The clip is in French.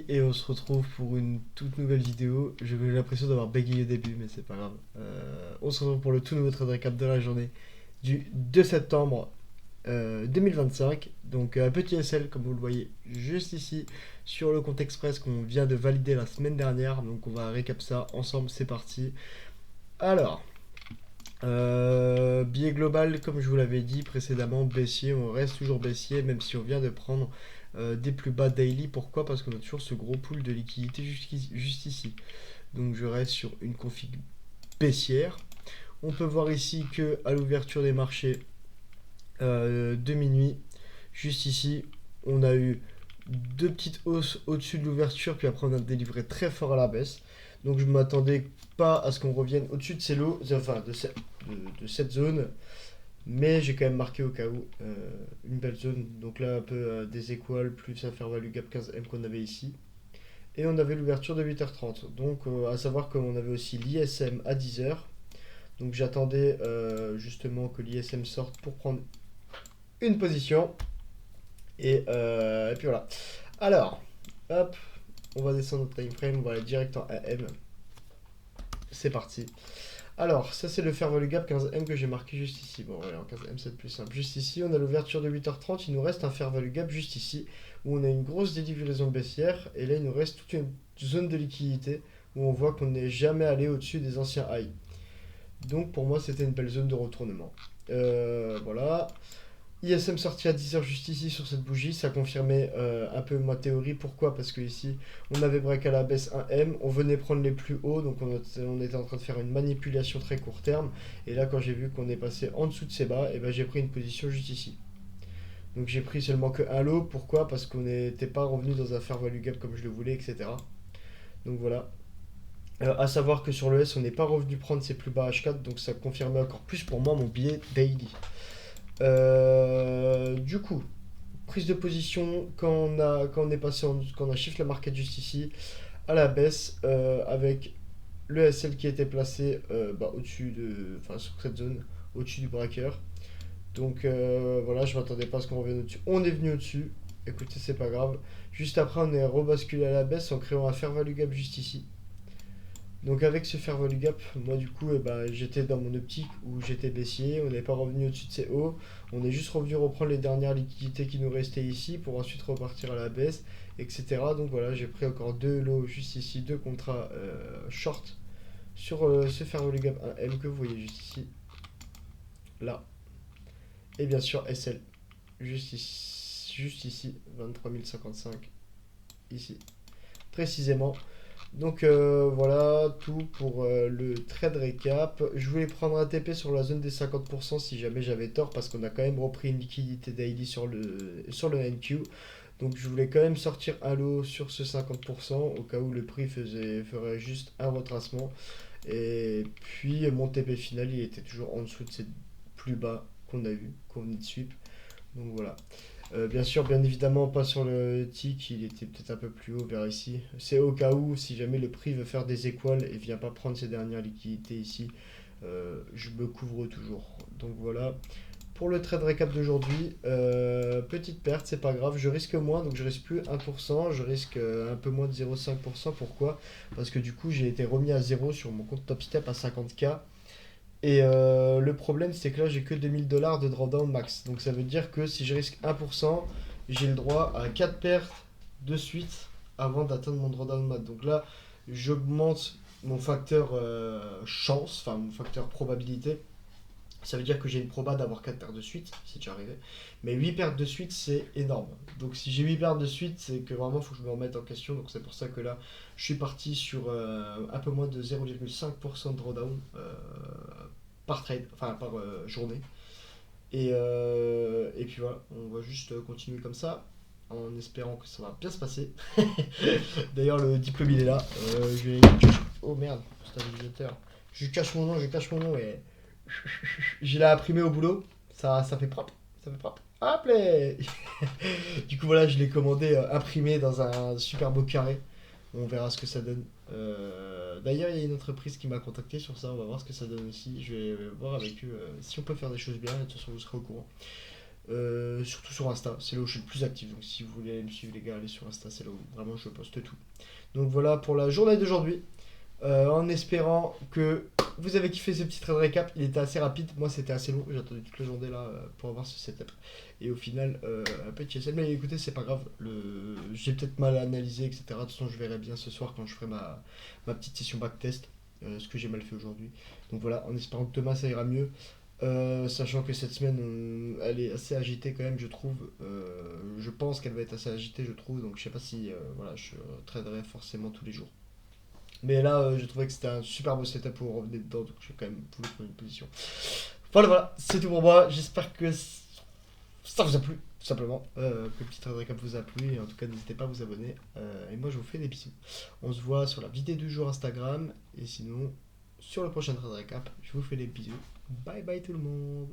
Et on se retrouve pour une toute nouvelle vidéo. J'ai l'impression d'avoir bégayé au début, mais c'est pas grave. On se retrouve pour le tout nouveau trade recap de la journée du 2 septembre 2025. Donc un petit SL, comme vous le voyez juste ici, sur le compte express qu'on vient de valider la semaine dernière. Donc on va récap ça ensemble, c'est parti. Alors, billet global, comme je vous l'avais dit précédemment, baissier, on reste toujours baissier, même si on vient de prendre des plus bas daily. Pourquoi? Parce qu'on a toujours ce gros pool de liquidité juste ici. Donc je reste sur une config baissière. On peut voir ici que à l'ouverture des marchés de minuit, juste ici, on a eu deux petites hausses au-dessus de l'ouverture, puis après on a délivré très fort à la baisse. Donc je ne m'attendais pas à ce qu'on revienne au-dessus de ces lots, enfin de cette zone, mais j'ai quand même marqué au cas où une belle zone. Donc là un peu des équales plus un fair value gap 15M qu'on avait ici. Et on avait l'ouverture de 8h30. Donc à savoir qu'on avait aussi l'ISM à 10h. Donc j'attendais justement que l'ISM sorte pour prendre une position. Et puis voilà. Alors, hop, on va descendre notre time frame, on va aller direct en AM. C'est parti. Alors, ça c'est le fair value gap 15M que j'ai marqué juste ici. Bon, ouais, en 15M c'est plus simple. Juste ici, on a l'ouverture de 8h30, il nous reste un fair value gap juste ici, où on a une grosse délivrison baissière, et là il nous reste toute une zone de liquidité, où on voit qu'on n'est jamais allé au-dessus des anciens highs. Donc pour moi c'était une belle zone de retournement. Voilà. ISM sorti à 10h juste ici sur cette bougie, ça confirmait un peu ma théorie. Pourquoi? Parce que ici, on avait break à la baisse un M, on venait prendre les plus hauts, donc on était en train de faire une manipulation très court terme. Et là, quand j'ai vu qu'on est passé en dessous de ces bas, et ben, j'ai pris une position juste ici. Donc j'ai pris seulement que un lot. Pourquoi? Parce qu'on n'était pas revenu dans un fair value gap comme je le voulais, etc. Donc voilà. À savoir que sur le S, on n'est pas revenu prendre ses plus bas H4, donc ça confirmait encore plus pour moi mon billet daily. Du coup, prise de position quand on est passé quand on a shift la market juste ici à la baisse avec le SL qui était placé au-dessus de, enfin sur cette zone, au-dessus du braqueur. Donc voilà, je m'attendais pas à ce qu'on revienne au-dessus. On est venu au-dessus. Écoutez, c'est pas grave. Juste après, on est rebasculé à la baisse en créant un fair value gap juste ici. Donc avec ce fair value gap, moi du coup, j'étais dans mon optique où j'étais baissier, on n'est pas revenu au-dessus de ces hauts, on est juste revenu reprendre les dernières liquidités qui nous restaient ici pour ensuite repartir à la baisse, etc. Donc voilà, j'ai pris encore deux lots juste ici, deux contrats short sur ce fair value gap 1M que vous voyez juste ici, là, et bien sûr SL, juste ici 23 055, ici, précisément. Donc voilà tout pour le trade récap. Je voulais prendre un TP sur la zone des 50% si jamais j'avais tort parce qu'on a quand même repris une liquidité daily sur le NQ. Donc je voulais quand même sortir un lot sur ce 50% au cas où le prix ferait juste un retracement. Et puis mon TP final il était toujours en dessous de ces plus bas qu'on a eu, qu'on venait de sweep. Donc voilà. Bien sûr, bien évidemment, pas sur le tick, il était peut-être un peu plus haut vers ici. C'est au cas où, si jamais le prix veut faire des équales et vient pas prendre ses dernières liquidités ici, je me couvre toujours. Donc voilà. Pour le trade récap d'aujourd'hui, petite perte, c'est pas grave, je risque moins, donc je risque plus 1%, je risque un peu moins de 0,5%. Pourquoi? Parce que du coup, j'ai été remis à zéro sur mon compte Top Step à 50K. Et le problème, c'est que là, j'ai que 2000 $ de drawdown max. Donc ça veut dire que si je risque 1%, j'ai le droit à 4 pertes de suite avant d'atteindre mon drawdown max. Donc là, j'augmente mon facteur chance, enfin mon facteur probabilité. Ça veut dire que j'ai une proba d'avoir 4 pertes de suite, c'est déjà arrivé. Mais 8 pertes de suite, c'est énorme. Donc si j'ai 8 pertes de suite, c'est que vraiment, il faut que je me remette en question. Donc c'est pour ça que là, je suis parti sur un peu moins de 0,5% de drawdown par trade, enfin par journée. Et puis voilà, on va juste continuer comme ça, en espérant que ça va bien se passer. D'ailleurs, le diplôme il est là. Oh merde, stabilisateur. Je cache mon nom, je cache mon nom et je l'ai imprimé au boulot. Ça fait propre. Ça fait propre. Hop là. Du coup, voilà, je l'ai commandé imprimé dans un super beau carré. On verra ce que ça donne. D'ailleurs, il y a une entreprise qui m'a contacté sur ça. On va voir ce que ça donne aussi. Je vais voir avec eux si on peut faire des choses bien. Et de toute façon, vous serez au courant. Surtout sur Insta, c'est là où je suis le plus actif. Donc si vous voulez me suivre les gars, allez sur Insta, c'est là où vraiment je poste tout. Donc voilà pour la journée d'aujourd'hui. En espérant que vous avez kiffé ce petit trade récap. Il était assez rapide, moi c'était assez long, j'ai attendu toute la journée là pour avoir ce setup. Et au final, un petit SL, mais écoutez, c'est pas grave, j'ai peut-être mal analysé, etc. De toute façon, je verrai bien ce soir quand je ferai ma petite session backtest, ce que j'ai mal fait aujourd'hui. Donc voilà, en espérant que demain ça ira mieux. Sachant que cette semaine, elle est assez agitée quand même, je trouve. Je pense qu'elle va être assez agitée, je trouve. Donc je sais pas si voilà, je traderai forcément tous les jours. Mais là, j'ai trouvé que c'était un super beau setup pour revenir dedans, donc j'ai quand même voulu prendre une position. Voilà, voilà, c'est tout pour moi. J'espère que ça vous a plu, tout simplement. Que le petit trade récap vous a plu. Et en tout cas, n'hésitez pas à vous abonner. Et moi, je vous fais des bisous. On se voit sur la vidéo du jour Instagram. Et sinon, sur le prochain trade récap, je vous fais des bisous. Bye bye tout le monde.